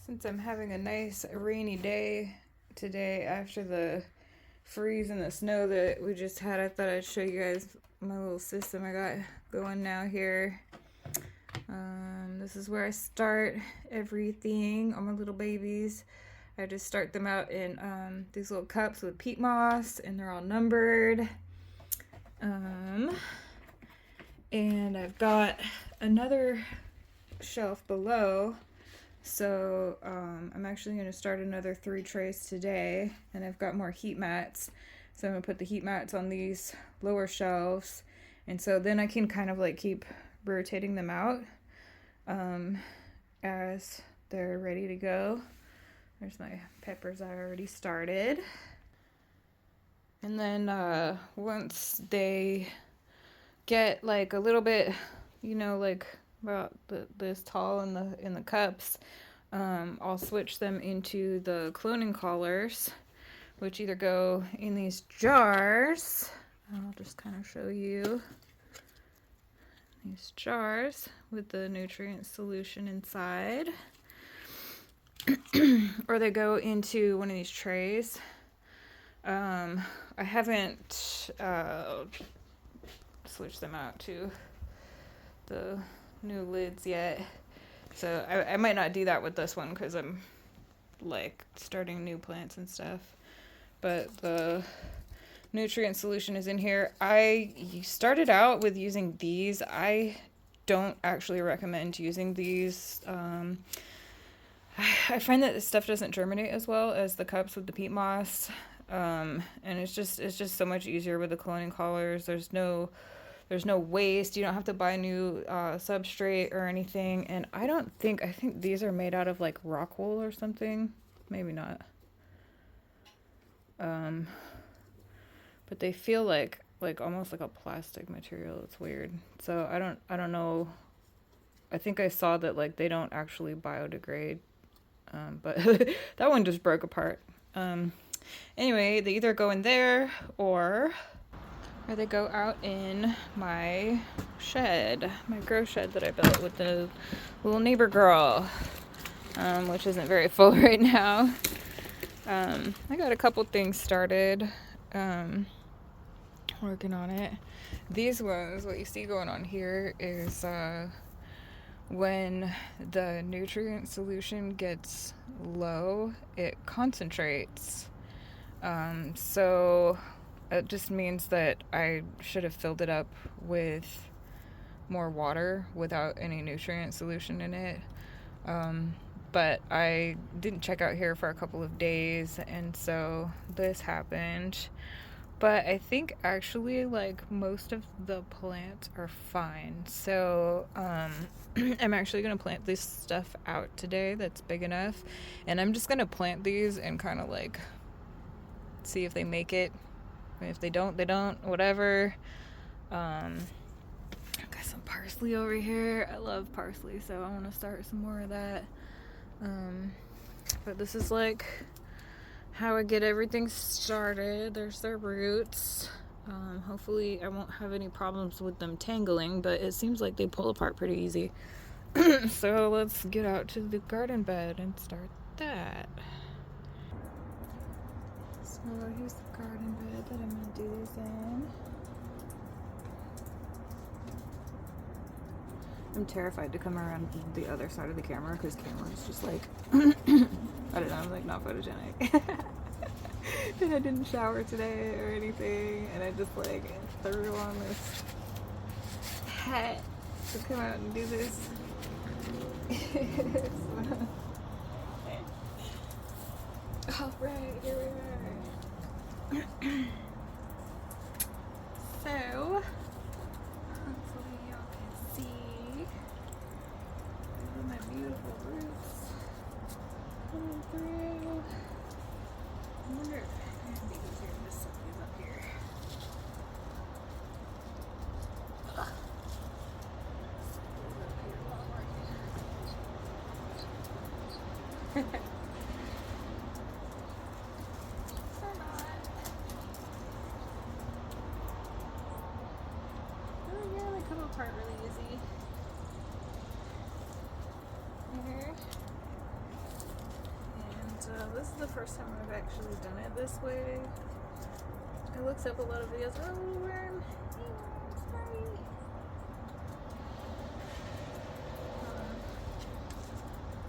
Since I'm having a nice rainy day today after the freeze and the snow that we just had, I thought I'd show you guys my little system I got going now here. This is where I start everything, all my little babies. I just start them out in these little cups with peat moss, and they're all numbered. And I've got another shelf below. So I'm actually going to start another 3 trays today, and I've got more heat mats. So I'm going to put the heat mats on these lower shelves, and so then I can kind of like keep rotating them out as they're ready to go. There's my peppers I already started. And then once they get like a little bit, like about this tall in the cups, I'll switch them into the cloning collars, which either go in these jars. I'll just kind of show you these jars with the nutrient solution inside, or they go into one of these trays. I haven't switched them out to the new lids yet, so I might not do that with this one because I'm like starting new plants and stuff, but the nutrient solution is in here. I started out with using these. I don't actually recommend using these. I find that this stuff doesn't germinate as well as the cups with the peat moss, and it's just so much easier with the cloning collars. There's no waste. You don't have to buy new substrate or anything. And I think these are made out of like rock wool or something. Maybe not. But they feel like almost like a plastic material. It's weird. So I don't know. I think I saw that like they don't actually biodegrade. But that one just broke apart. Anyway, they either go in there or they go out in my shed, my grow shed that I built with the little neighbor girl, which isn't very full right now. I got a couple things started, working on it. These ones, what you see going on here is when the nutrient solution gets low, it concentrates. So it just means that I should have filled it up with more water without any nutrient solution in it. But I didn't check out here for a couple of days, and so this happened. But I think actually like most of the plants are fine. So I'm actually going to plant this stuff out today that's big enough, and I'm just going to plant these and kind of like see if they make it. If they don't, they don't, whatever. I've got some parsley over here. I love parsley, so I want to start some more of that. But this is like how I get everything started. There's their roots. Hopefully I won't have any problems with them tangling, but it seems like they pull apart pretty easy. So let's get out to the garden bed and start that. So here's the garden bed that I'm going to do this in. I'm terrified to come around the other side of the camera because camera's just like, I don't know, I'm like not photogenic. And I didn't shower today or anything, and I just like threw on this hat to come out and do this. Alright, here we are. So, hopefully y'all can see my beautiful roots coming through. I wonder if I have these here. Just set these up here. Oh yeah, they come apart really easy. Here. This is the first time I've actually done it this way. I looked up a lot of videos. Oh, little worm. Hey, worm, sorry.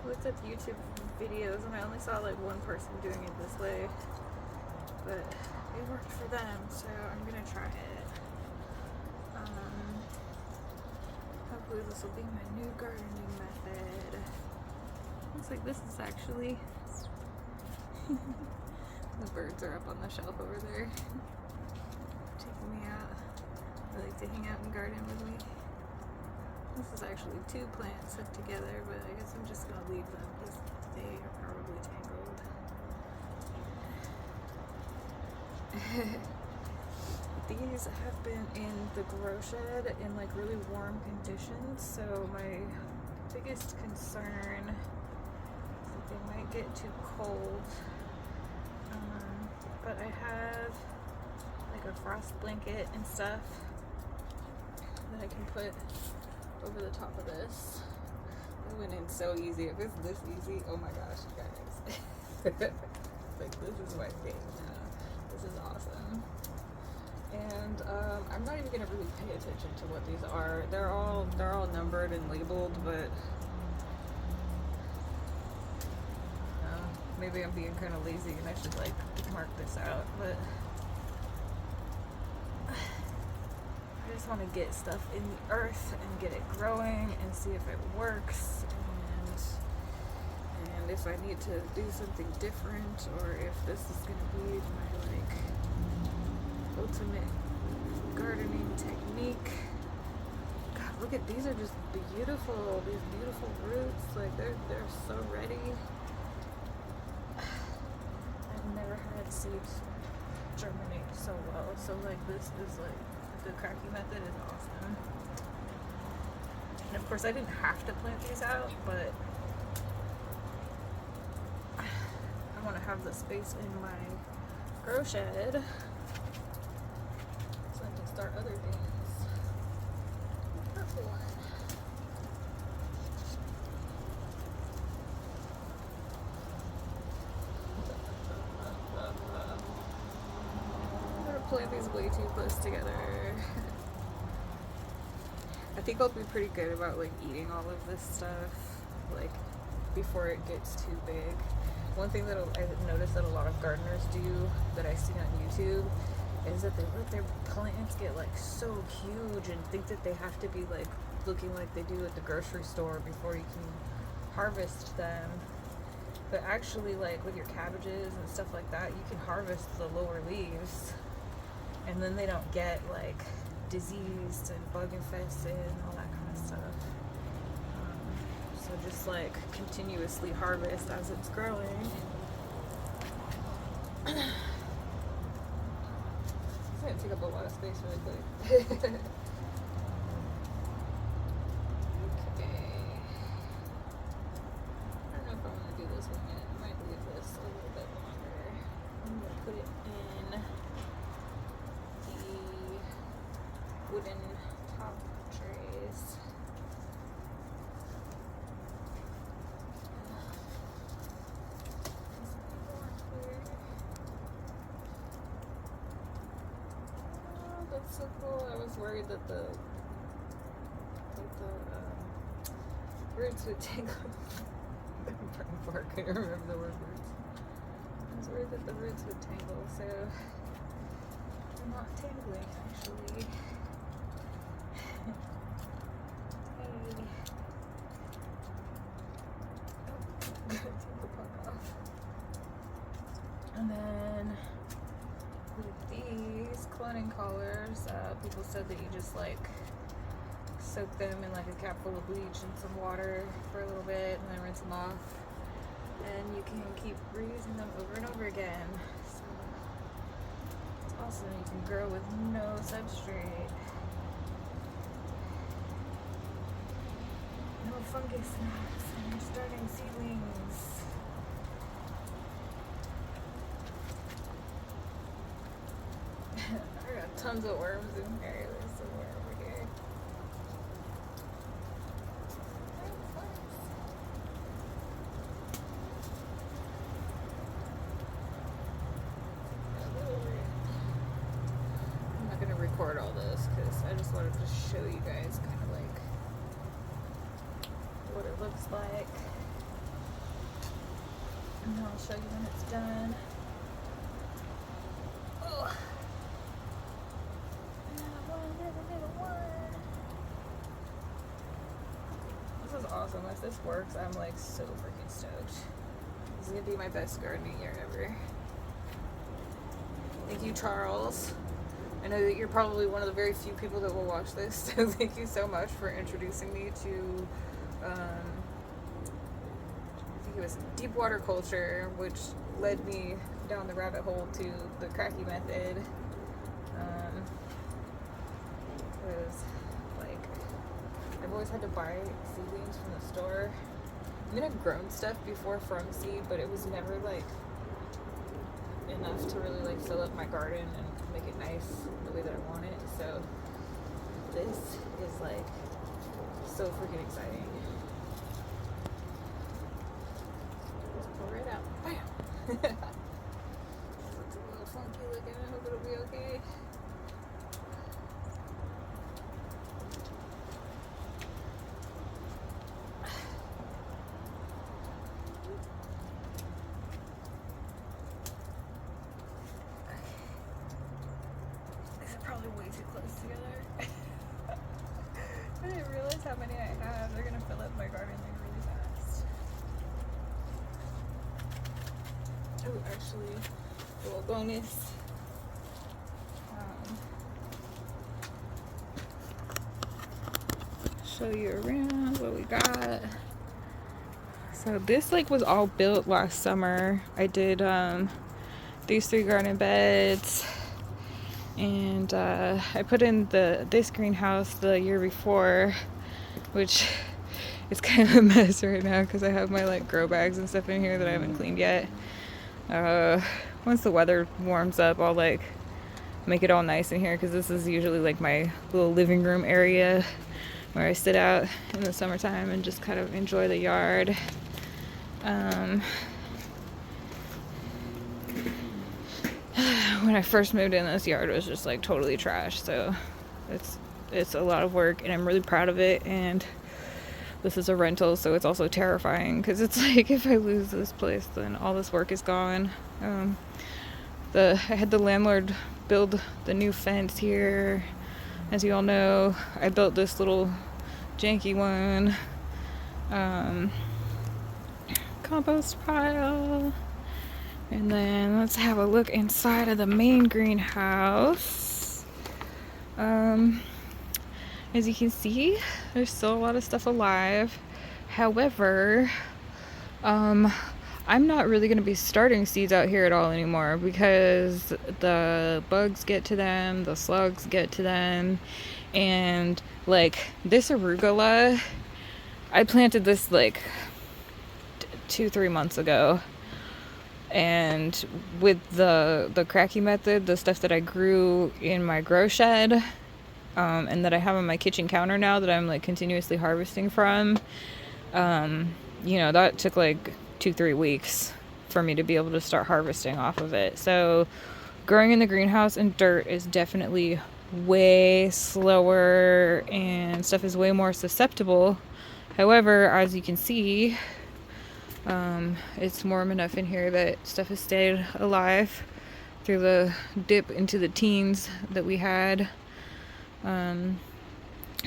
I looked up YouTube videos and I only saw like one person doing it this way. But it worked for them, so I'm gonna try it. Hopefully this will be my new gardening method. Looks like this is actually the birds are up on the shelf over there taking me out. They like to hang out and garden with me. This is actually 2 plants set together, but I guess I'm just gonna leave them because they are probably tangled. These have been in the grow shed in like really warm conditions, so my biggest concern is that they might get too cold. But I have like a frost blanket and stuff that I can put over the top of this. It went in so easy. If it's this easy, oh my gosh, you guys. Like, this is my thing now. This is awesome. And I'm not even gonna really pay attention to what these are. They're all numbered and labeled, but maybe I'm being kind of lazy and I should like mark this out. But I just want to get stuff in the earth and get it growing and see if it works, and if I need to do something different, or if this is gonna be my like ultimate gardening technique. God, look at these, are just beautiful. These beautiful roots, like they're so ready. I've never had seeds germinate so well. So like this is like the Kratky method is awesome. And of course I didn't have to plant these out, but I want to have the space in my grow shed start other things. Purple one. I'm gonna plant these way too close together. I think I'll be pretty good about like eating all of this stuff like before it gets too big. One thing that I've noticed that a lot of gardeners do that I see on YouTube is that they let their plants get like so huge and think that they have to be like looking like they do at the grocery store before you can harvest them. But actually, like with your cabbages and stuff like that, you can harvest the lower leaves and then they don't get like diseased and bug infested and all that kind of stuff. So just like continuously harvest as it's growing. It's gonna take up a lot of space really quick. Okay. I don't know if I want to do this one yet. I might leave this a little bit longer. I'm gonna put it in the wooden top trays. That's so cool. I was worried that the roots would tangle. I couldn't remember the word roots. I was worried that the roots would tangle, so they're not tangling actually. Hey. Oh, take the pot off. And then with these cloning collars, people said that you just like soak them in like a cap full of bleach and some water for a little bit and then rinse them off, and you can keep reusing them over and over again. So it's awesome. You can grow with no substrate, no fungus gnats, and you're starting seedlings. I got tons of worms in here. There's some more over here. just show you guys kind of like what it looks like. And then I'll show you when it's done. Oh. This is awesome. If this works, I'm like so freaking stoked. This is gonna be my best gardening year ever. Thank you, Charles. I know that you're probably one of the very few people that will watch this, so thank you so much for introducing me to, I think it was deep water culture, which led me down the rabbit hole to the Kratky method. Because, like, I've always had to buy seedlings from the store. I mean, I've grown stuff before from seed, but it was never, like, enough to really, like, fill up my garden and make it nice the way that I want it. So this is like so freaking exciting. Just pour it out. Bam! Looks a little funky looking. I hope it'll be okay. Way too close together. I didn't realize how many I have. They're gonna fill up my garden like really fast. Oh, actually, a little bonus. Show you around what we got. So this like was all built last summer. I did these 3 garden beds. And I put in this greenhouse the year before, which is kind of a mess right now because I have my like grow bags and stuff in here that I haven't cleaned yet. Once the weather warms up, I'll like make it all nice in here because this is usually like my little living room area where I sit out in the summertime and just kind of enjoy the yard. When I first moved in, this yard was just like totally trash, so it's a lot of work and I'm really proud of it. And this is a rental, so it's also terrifying because it's like if I lose this place then all this work is gone. I had the landlord build the new fence here. As you all know, I built this little janky one compost pile. And then let's have a look inside of the main greenhouse. As you can see, there's still a lot of stuff alive. However, I'm not really going to be starting seeds out here at all anymore because the bugs get to them, the slugs get to them, and like this arugula, I planted this like 2-3 months ago. And with the Kratky method, the stuff that I grew in my grow shed, and that I have on my kitchen counter now that I'm like continuously harvesting from, that took like 2-3 weeks for me to be able to start harvesting off of it. So growing in the greenhouse in dirt is definitely way slower and stuff is way more susceptible. However, as you can see, it's warm enough in here that stuff has stayed alive through the dip into the teens that we had.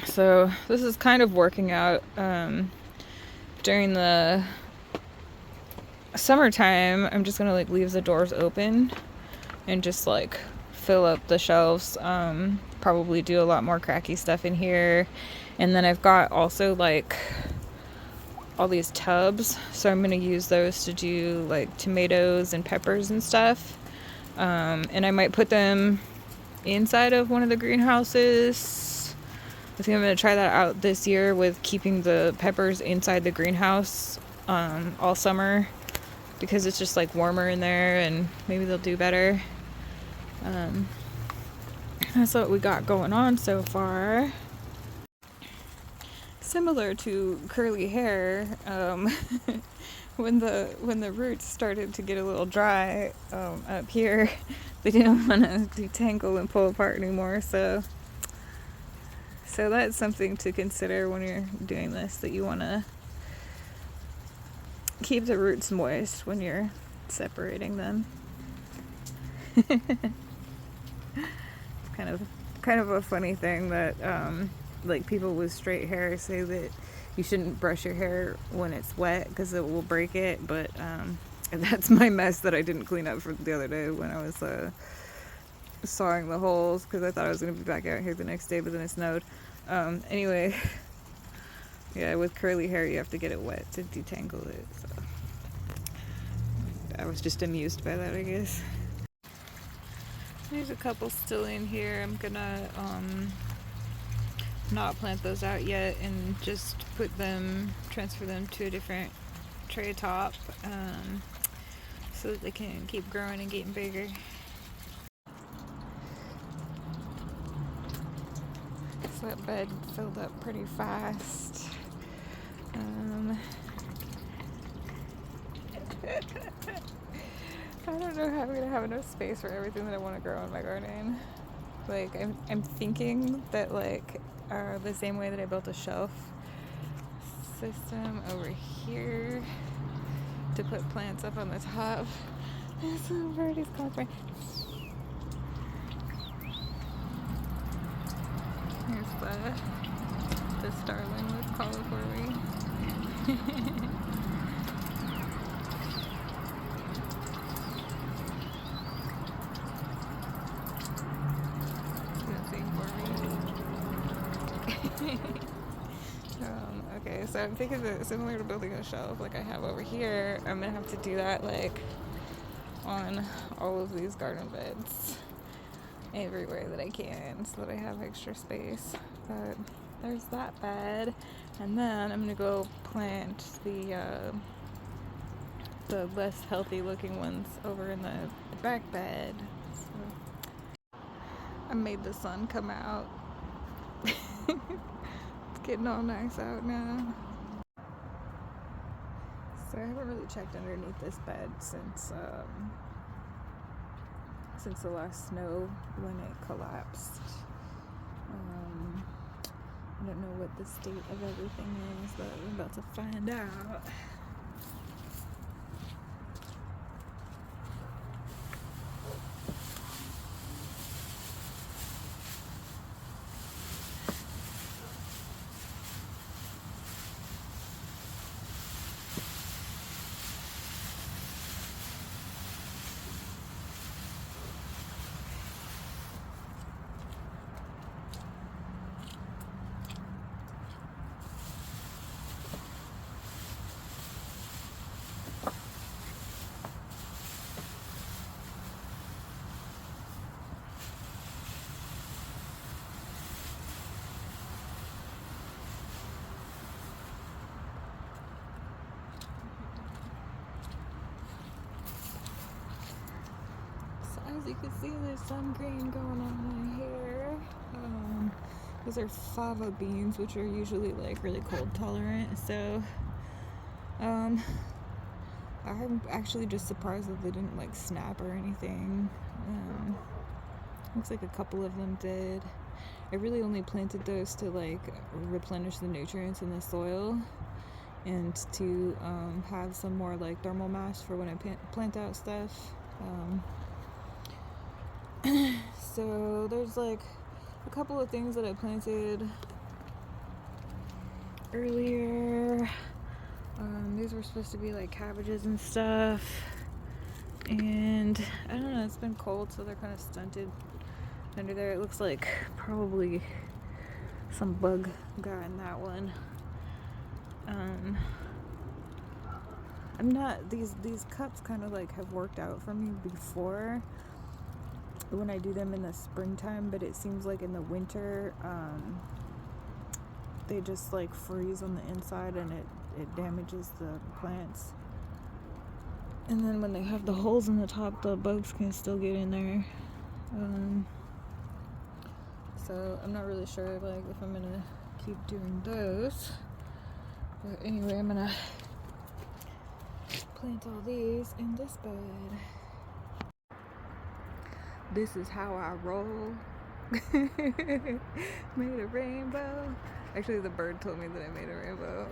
So this is kind of working out. During the summertime, I'm just gonna like leave the doors open and just like fill up the shelves. Probably do a lot more Kratky stuff in here. And then I've got also like all these tubs, so I'm going to use those to do like tomatoes and peppers and stuff, and I might put them inside of one of the greenhouses. I think I'm going to try that out this year with keeping the peppers inside the greenhouse all summer because it's just like warmer in there and maybe they'll do better. That's what we got going on so far. Similar to curly hair, when the roots started to get a little dry up here, they didn't want to detangle and pull apart anymore, so So that's something to consider when you're doing this, that you want to keep the roots moist when you're separating them. It's kind of a funny thing that like people with straight hair say that you shouldn't brush your hair when it's wet because it will break it, but that's my mess that I didn't clean up for the other day when I was sawing the holes, because I thought I was going to be back out here the next day, but then it snowed. Anyway, yeah, with curly hair you have to get it wet to detangle it, so I was just amused by that, I guess. There's a couple still in here. I'm gonna not plant those out yet and just transfer them to a different tray top, so that they can keep growing and getting bigger. So that bed filled up pretty fast. I don't know how I'm gonna have enough space for everything that I want to grow in my garden. Like, I'm thinking that, like, the same way that I built a shelf system over here to put plants up on the top. There's some birdies calling for me. Here's the starling was calling for me. Okay, so I'm thinking that similar to building a shelf like I have over here, I'm gonna have to do that like on all of these garden beds everywhere that I can, so that I have extra space. But there's that bed, and then I'm gonna go plant the less healthy looking ones over in the back bed. So I made the sun come out. It's getting all nice out now. So I haven't really checked underneath this bed since the last snow when it collapsed. I don't know what the state of everything is, but we're about to find out. As you can see, there's some green going on in here. These are fava beans, which are usually like really cold tolerant, so I'm actually just surprised that they didn't like snap or anything. Looks like a couple of them did. I really only planted those to like replenish the nutrients in the soil and to have some more like thermal mass for when I plant out stuff. So there's like a couple of things that I planted earlier. These were supposed to be like cabbages and stuff, and I don't know, it's been cold, so they're kind of stunted under there. It looks like probably some bug got in that one. I'm not, these cups kind of like have worked out for me before when I do them in the springtime, but it seems like in the winter they just like freeze on the inside and it damages the plants. And then when they have the holes in the top, the bugs can still get in there. So I'm not really sure like if I'm gonna keep doing those, but anyway, I'm gonna plant all these in this bed. This is how I roll. Made a rainbow. Actually, the bird told me that I made a rainbow.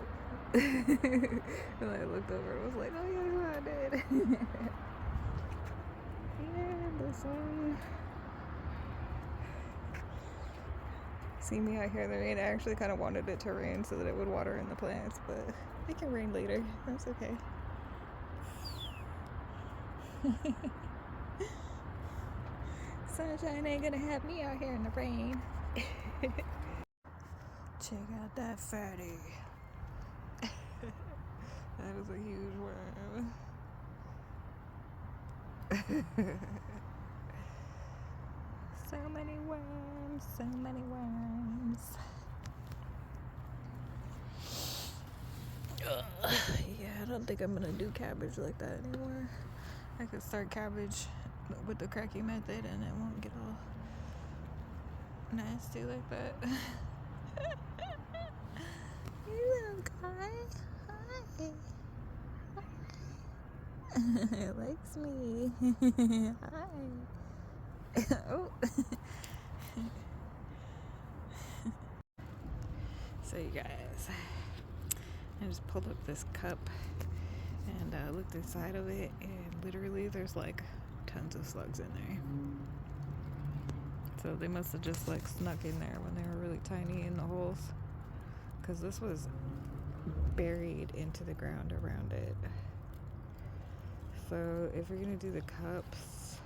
And I looked over and was like, oh yeah, I did. Yeah, the sun. See me out here in the rain. I actually kind of wanted it to rain so that it would water in the plants, but it can rain later. That's okay. Sunshine ain't gonna have me out here in the rain. Check out that fatty. That is a huge worm. So many worms, so many worms. Yeah, I don't think I'm gonna do cabbage like that anymore. I could start cabbage with the Kratky method and it won't get all nasty like that. You little guy. Hi. It likes me. Hi. Oh. So you guys, I just pulled up this cup and looked inside of it, and literally there's like tons of slugs in there. So they must have just like snuck in there when they were really tiny in the holes, because this was buried into the ground around it. So if you're gonna do the cups,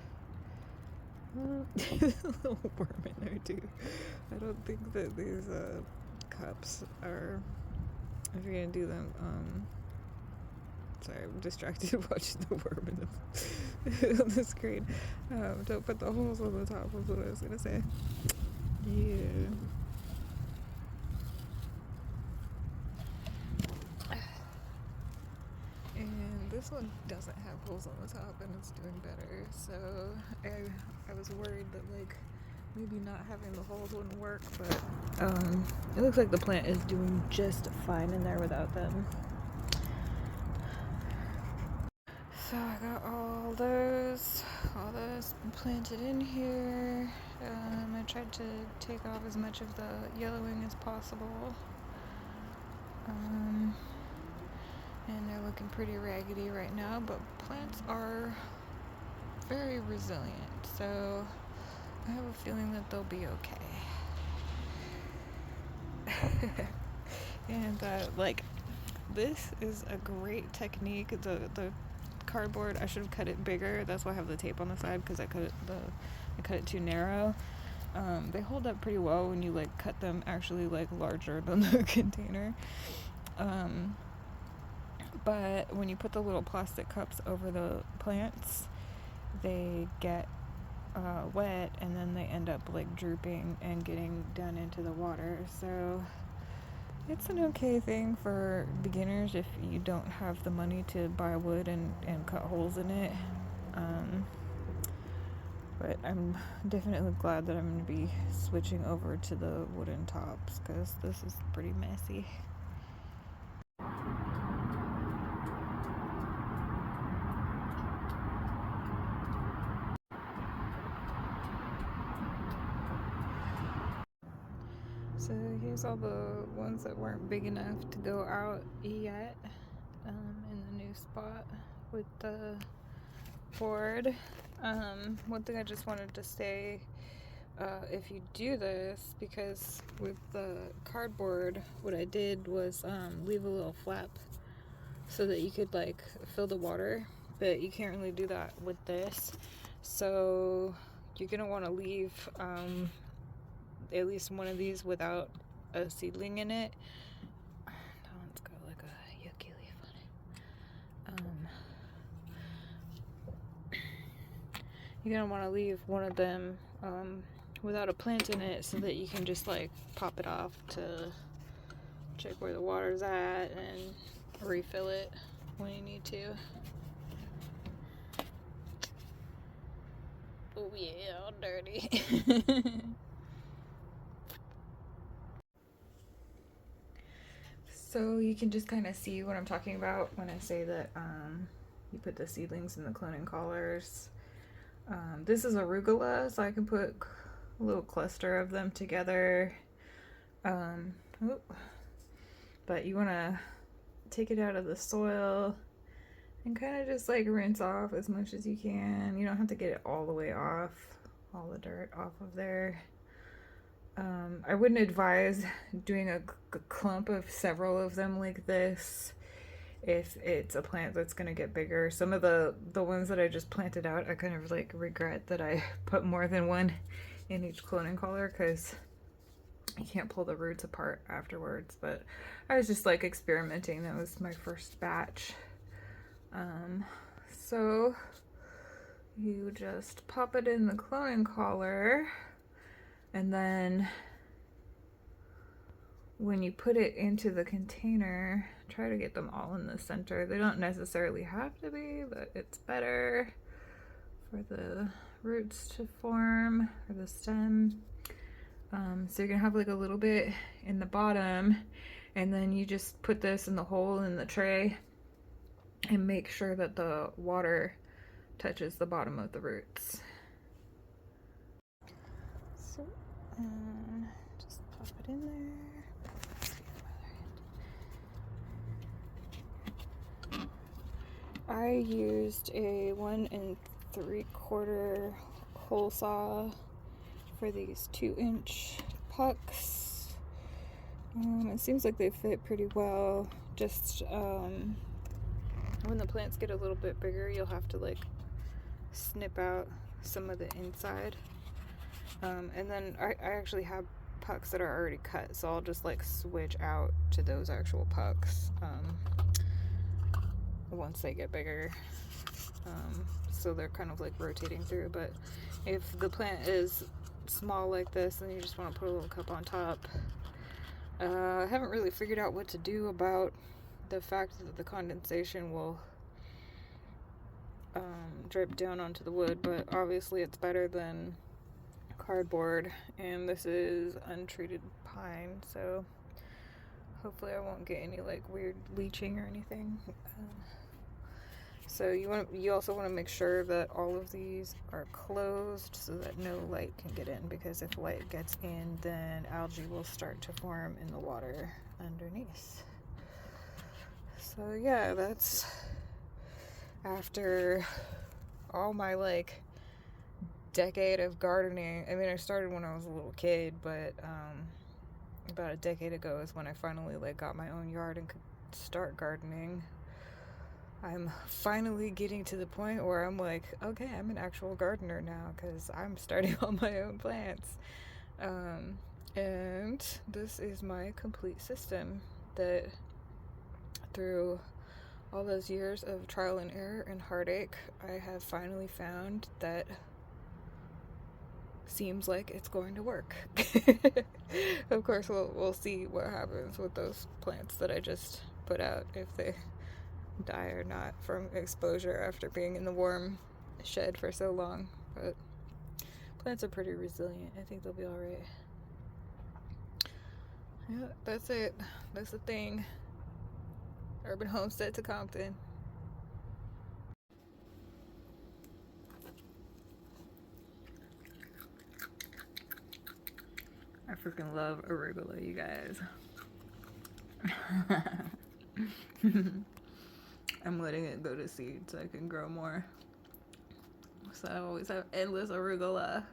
there's a little worm in there too. I don't think that these cups are, if you're gonna do them, sorry, I'm distracted watching the worm in on the screen. Don't put the holes on the top, was what I was gonna say. Yeah. And this one doesn't have holes on the top and it's doing better. So I was worried that like maybe not having the holes wouldn't work, but it looks like the plant is doing just fine in there without them. So I got all those planted in here. I tried to take off as much of the yellowing as possible. And they're looking pretty raggedy right now, but plants are very resilient, so I have a feeling that they'll be okay. And like, this is a great technique. The cardboard, I should have cut it bigger. That's why I have the tape on the side, because I cut it too narrow. They hold up pretty well when you like cut them actually like larger than the container. But when you put the little plastic cups over the plants, they get wet, and then they end up like drooping and getting down into the water. So it's an okay thing for beginners if you don't have the money to buy wood and cut holes in it. But I'm definitely glad that I'm going to be switching over to the wooden tops, because this is pretty messy. So here's all the ones that weren't big enough to go out yet, in the new spot with the board. One thing I just wanted to say, if you do this, because with the cardboard, what I did was leave a little flap so that you could like fill the water, but you can't really do that with this. So you're gonna want to leave at least one of these without a seedling in it. That one's got like a yucky leaf on it. You're gonna want to leave one of them without a plant in it, so that you can just like pop it off to check where the water's at and refill it when you need to. Oh yeah, all dirty. So you can just kind of see what I'm talking about when I say that you put the seedlings in the cloning collars. This is arugula, so I can put a little cluster of them together. But you want to take it out of the soil and kind of just like rinse off as much as you can. You don't have to get it all the way off, all the dirt off of there. I wouldn't advise doing a clump of several of them like this if it's a plant that's going to get bigger. Some of the ones that I just planted out, I kind of like regret that I put more than one in each cloning collar because you can't pull the roots apart afterwards. But I was just like experimenting. That was my first batch. So you just pop it in the cloning collar, and then when you put it into the container, try to get them all in the center. They don't necessarily have to be, but it's better for the roots to form, or the stem. So you're gonna have like a little bit in the bottom, and then you just put this in the hole in the tray and make sure that the water touches the bottom of the roots. So just pop it in there. I used a 1 3/4 hole saw for these 2-inch pucks. It seems like they fit pretty well. Just when the plants get a little bit bigger, you'll have to like snip out some of the inside. And then I actually have pucks that are already cut, so I'll just like switch out to those actual pucks once they get bigger. So they're kind of like rotating through. But if the plant is small like this, then you just want to put a little cup on top. I haven't really figured out what to do about the fact that the condensation will drip down onto the wood, but obviously it's better than cardboard, and this is untreated pine, so hopefully I won't get any like weird leaching or anything. So you also want to make sure that all of these are closed so that no light can get in, because if light gets in, then algae will start to form in the water underneath. So yeah, that's after all my like decade of gardening. I mean, I started when I was a little kid, but about a decade ago is when I finally like got my own yard and could start gardening. I'm finally getting to the point where I'm like, okay, I'm an actual gardener now because I'm starting all my own plants. And this is my complete system that through all those years of trial and error and heartache, I have finally found that seems like it's going to work. Of course, we'll see what happens with those plants that I just put out, if they die or not from exposure after being in the warm shed for so long. But plants are pretty resilient. I think they'll be alright. Yeah, that's it. That's the thing. Urban homestead to Compton. I freaking love arugula, you guys. I'm letting it go to seed so I can grow more. So I always have endless arugula.